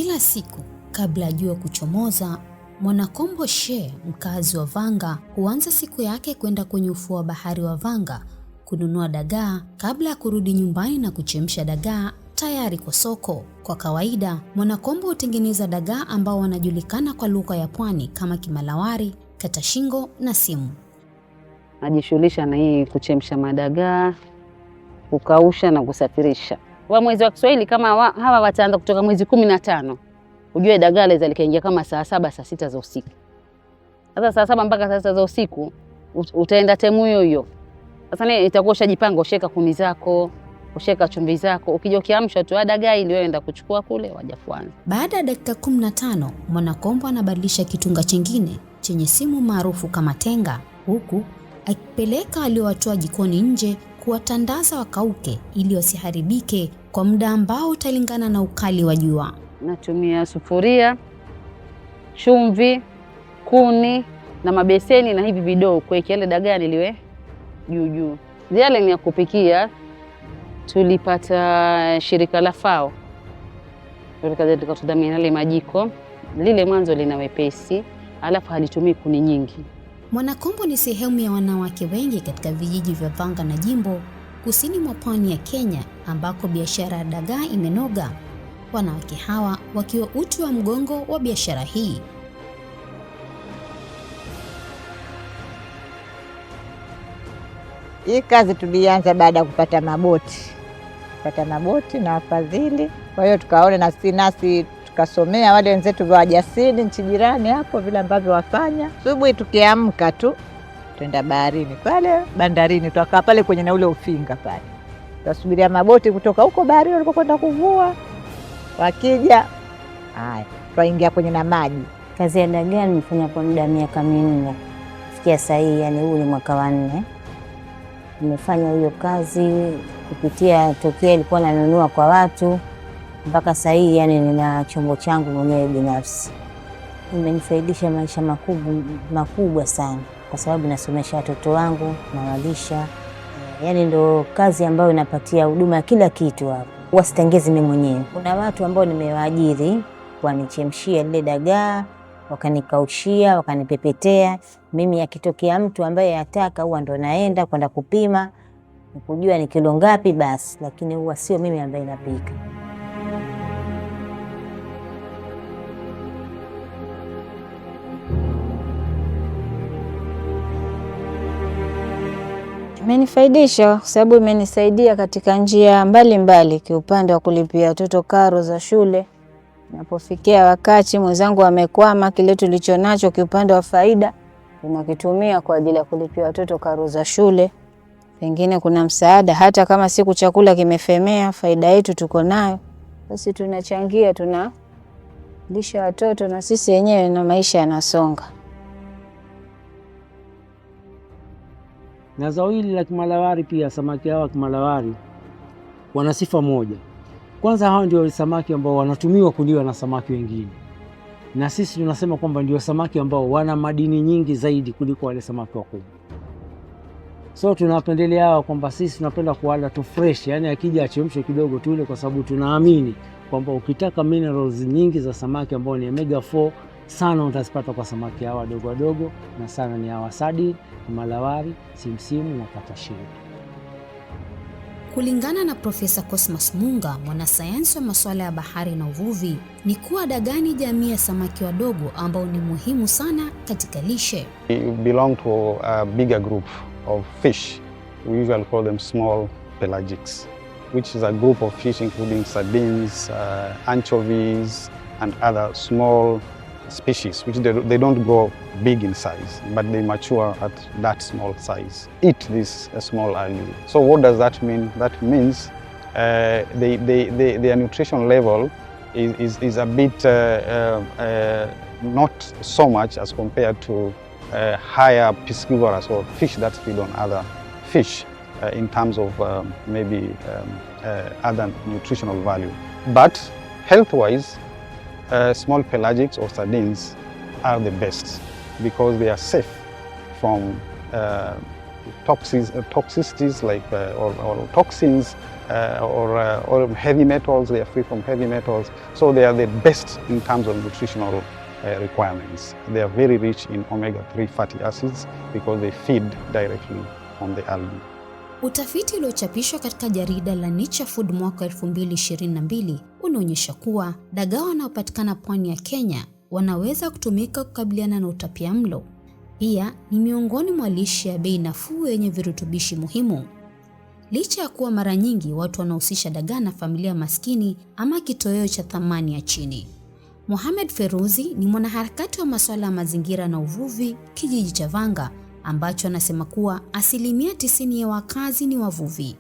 Kila siku kabla ya jua kuchomoza, Mwanakombo She, mkazi wa Vanga, huanza siku yake kwenda kwenye ufuo wa bahari wa Vanga kununua dagaa kabla ya kurudi nyumbani na kuchemsha dagaa tayari kwa soko. Kwa kawaida, Mwanakombo hutengeneza dagaa ambao wanajulikana kwa lugha ya pwani kama kimalawari, katashingo na simu. Najishughulisha na hii kuchemsha madagaa, kukausha na kusafirisha. Wa mwezi wa Kiswahili kama hawa wataanza kutoka mwezi 15. Ujue dagaa laweza likaingia kama saa 7 saa 6 za usiku. Sasa saa 7 mpaka saa 6 za usiku utaenda temu hiyo hiyo. Sasa itakuwa ushajipanga, usheka kuni zako, usheka chumvi zako. Ukija ukiamsha tu dagaa ile wewe enda kuchukua kule waja kwanza. Baada ya dakika 15, Mwanakombo anabadilisha kitunga chingine chenye simu maarufu kama tenga, huku akipeleka aliowatoa jikoni nje kuwatandaza wakauke ili wasiharibike kwa muda ambao utalingana na ukali wa jua. Natumia sufuria, chumvi, kuni na mabeseni na hivi vidoo kuwekea ile dagaa niliwe juu. Yale ni ya kupikia. Tulipata shirika la FAO. Tukatudhamini ile majiko. Lile mwanzo lina wepesi, alafu halitumii kuni nyingi. Mwanakombo ni sehemu ya wanawake wengi katika vijiji vya Vanga na Jimbo, kusini mwa pwani ya Kenya, ambako biashara ya dagaa imenoga. Wanawake hawa wakiwa uti wa mgongo wa biashara hii. Hii kazi tulianza baada ya kupata maboti na wafadhili. Kwa hiyo tukaona nasi tukasomea wale wenzetu wa wajasiri nchi jirani hapo vile ambavyo wafanya. Asubuhi tukiamka tu twenda baharini pale bandarini, tukakaa pale kwenye na ule ufinga pale. Tunasubiria maboti kutoka huko bahari walipokwenda kuvua. Wakija, haya, twaingia kwenye na maji. Kazi ya dagaa nimefanya kwa muda wa miaka 4. Kufikia sasa hii, yani huu ni mwaka wa 4. Nimefanya hiyo kazi kupitia tokea ilikuwa nanunua kwa watu mpaka sasa hii, yani nina chombo changu mwenyewe binafsi. Imenifaidisha maisha makubwa sana kwa sababu nasomesha watoto wangu, nawalisha. Yani ndo kazi ambayo inapatia huduma ya kila kitu hapo. Wasitengezi mimi mwenyewe. Kuna watu ambao nimewaajiri wanichemshia lile dagaa, wakanikaushia, wakanipepetea. Mimi akitokea mtu ambaye ataka huwa ndo naenda kwenda kupima, kujua ni kilo ngapi basi, lakini huwa sio mimi ambaye napika. Imenifaidisha kwa sababu imenisaidia katika njia mbalimbali, kiupande wa kulipia watoto karo za shule. Napofikia wakati mwenzangu amekwama, kile tulicho nacho kiupande wa faida tunakitumia kwa ajili ya kulipia watoto karo za shule. Pengine kuna msaada, hata kama siku chakula kimefemea, faida yetu tuko nayo, basi tunachangia, tunalisha watoto na sisi wenyewe na maisha yanasonga. Na zao hili la kimalawari pia, samaki hawa kimalawari wana sifa moja. Kwanza hao ndio samaki ambao wanatumiwa kuliwa na samaki wengine. Na sisi tunasema kwamba ndio samaki ambao wana madini nyingi zaidi kuliko wale samaki wakubwa. So tunawapendelea hawa kwamba sisi tunapenda kuwala tu fresh, yani akija achemshwe kidogo tule, kwa sababu tunaamini kwamba ukitaka minerals nyingi za samaki ambao ni omega 4 sana utazipata kwa samaki hawa wadogo, na sana ni hawa sardine, malawari, simsimu na katashingo. Kulingana na Profesa Cosmas Munga, mwanasayansi wa masuala ya bahari na uvuvi, ni kuwa dagaa ni jamii ya samaki wadogo ambao ni muhimu sana katika lishe. We belong to a bigger group of fish. We usually call them small pelagics, which is a group of fish including sardines, anchovies and other small species, which they don't grow big in size, but they mature at that small size. Eat this small algae. So what does that mean? That means their nutrition level is a bit not so much as compared to higher piscivorous or fish that feed on other fish in terms of maybe other nutritional value. But health-wise, small pelagics or sardines are the best because they are safe from toxicities like or toxins or heavy metals. They are free from heavy metals. So they are the best in terms of nutritional requirements. They are very rich in omega-3 fatty acids because they feed directly on the algae. Utafiti uliochapishwa katika jarida la Nature Food mwaka 2022 unaonyesha kuwa dagaa wanaopatikana pwani ya Kenya wanaweza kutumika kukabiliana na utapiamlo. Pia ni miongoni mwa lishe ya bei nafuu yenye virutubishi muhimu. Licha ya kuwa mara nyingi watu wanahusisha dagaa na familia maskini ama kitoweo cha thamani ya chini. Mohamed Feruzi ni mwanaharakati wa masuala ya mazingira na uvuvi kijiji cha Vanga, ambacho anasema kuwa 90% ya wakazi ni wavuvi.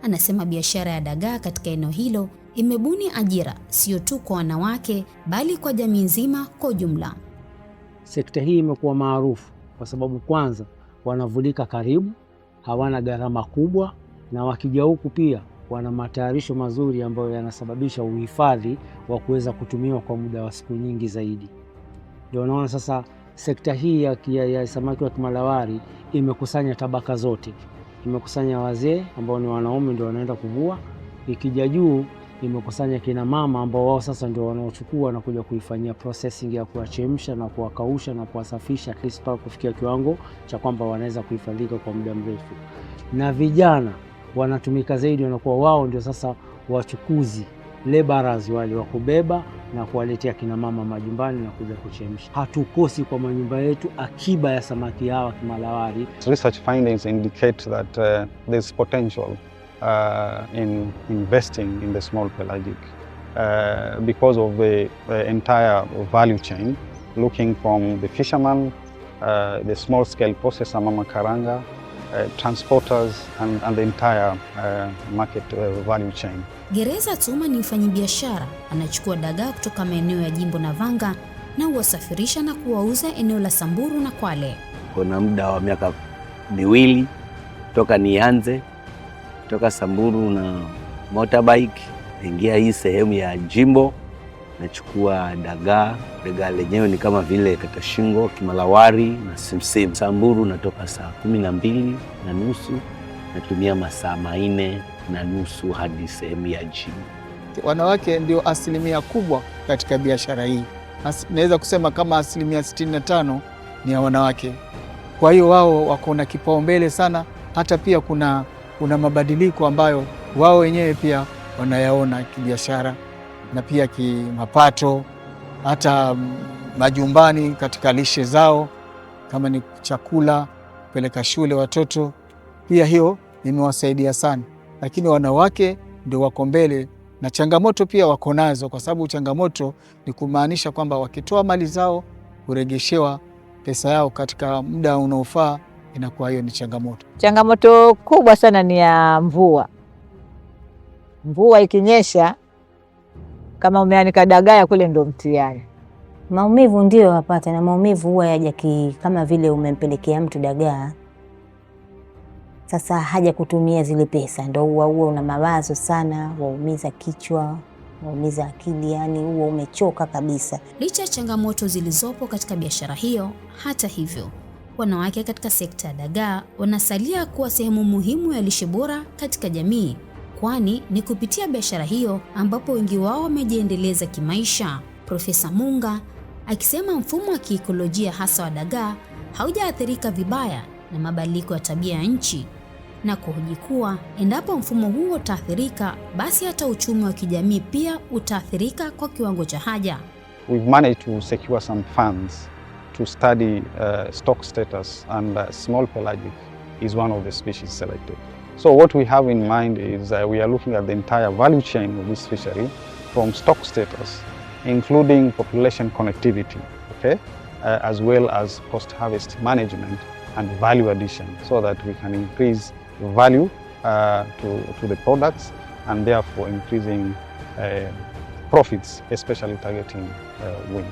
Anasema biashara ya dagaa katika eneo hilo imebuni ajira sio tu kwa wanawake bali kwa jamii nzima kwa ujumla. Sekta hii imekuwa maarufu kwa sababu kwanza wanavulika karibu, hawana gharama kubwa, na wakija huku pia wana matayarisho mazuri ambayo yanasababisha uhifadhi wa kuweza kutumiwa kwa muda wa siku nyingi zaidi. Ndio unaona sasa sekta hii ya samaki wa kimalawari imekusanya tabaka zote. Imekusanya wazee ambao ni wanaume ndio wanaenda kuvua, ikija juu imekusanya kina mama ambao wao sasa ndio wanaochukua na kuja kuifanyia processing ya kuwachemsha na kuwakausha na kuwasafisha at least kufikia kiwango cha kwamba wanaweza kuhifadhika kwa muda mrefu. Na vijana wanatumika zaidi, wanakuwa wao ndio sasa wachukuzi, laborers wale wa kubeba na kuwaletea kina mama majumbani na kuja kuchemsha. Hatukosi kwa manyumba yetu akiba ya samaki hawa kimalawari. Research findings indicate that there's potential in investing in the small pelagic because of the entire value chain, looking from the fisherman, the small scale processor Mama Karanga, transporters and the entire market value chain. Gereza Tuma ni mfanyabiashara, anachukua dagaa kutoka maeneo ya Jimbo na Vanga na huwasafirisha na kuwauza eneo la Samburu na Kwale. Kuna muda wa miaka 2 toka nianze toka Samburu na motorbike, ingia hii sehemu ya Jimbo, nachukua dagaa. Dagaa lenyewe ni kama vile katashingo, kimalawari na simsim. Samburu natoka saa 12:30, natumia masaa 4.5 hadi sehemu ya Jimbo. Wanawake ndio asilimia kubwa katika biashara hii. Naweza kusema kama 65% ni ya wanawake. Kwa hiyo wao wako na kipaumbele sana. Hata pia kuna mabadiliko ambayo wao wenyewe pia wanayaona kibiashara na pia kimapato, hata majumbani katika lishe zao, kama ni chakula, kupeleka shule watoto, pia hiyo imewasaidia sana. Lakini wanawake ndio wako mbele, na changamoto pia wako nazo, kwa sababu changamoto ni kumaanisha kwamba wakitoa mali zao kuregeshewa pesa yao katika muda unaofaa, inakuwa hiyo ni changamoto. Changamoto kubwa sana ni ya mvua. Mvua ikinyesha, kama umeanika dagaa kule ndo mtihani. Maumivu ndio wapata, na maumivu huwa yaja kama vile umempelekea mtu dagaa, sasa haja kutumia zile pesa, ndo huwa una mawazo sana, waumiza kichwa, waumiza akili, yani huwa umechoka kabisa. Licha ya changamoto zilizopo katika biashara hiyo, hata hivyo wanawake katika sekta ya dagaa wanasalia kuwa sehemu muhimu ya lishe bora katika jamii, kwani ni kupitia biashara hiyo ambapo wengi wao wamejiendeleza kimaisha. Profesa Munga akisema mfumo wa kiikolojia hasa wa dagaa haujaathirika vibaya na mabadiliko ya tabia ya nchi, na kuhoji kuwa endapo mfumo huo utaathirika, basi hata uchumi wa kijamii pia utaathirika kwa kiwango cha haja. We've managed to secure some funds to study stock status, and small pelagic is one of the species selected. So what we have in mind is we are looking at the entire value chain of this fishery, from stock status, including population connectivity, okay, as well as post-harvest management and value addition, so that we can increase value to the products and therefore increasing profits, especially targeting women.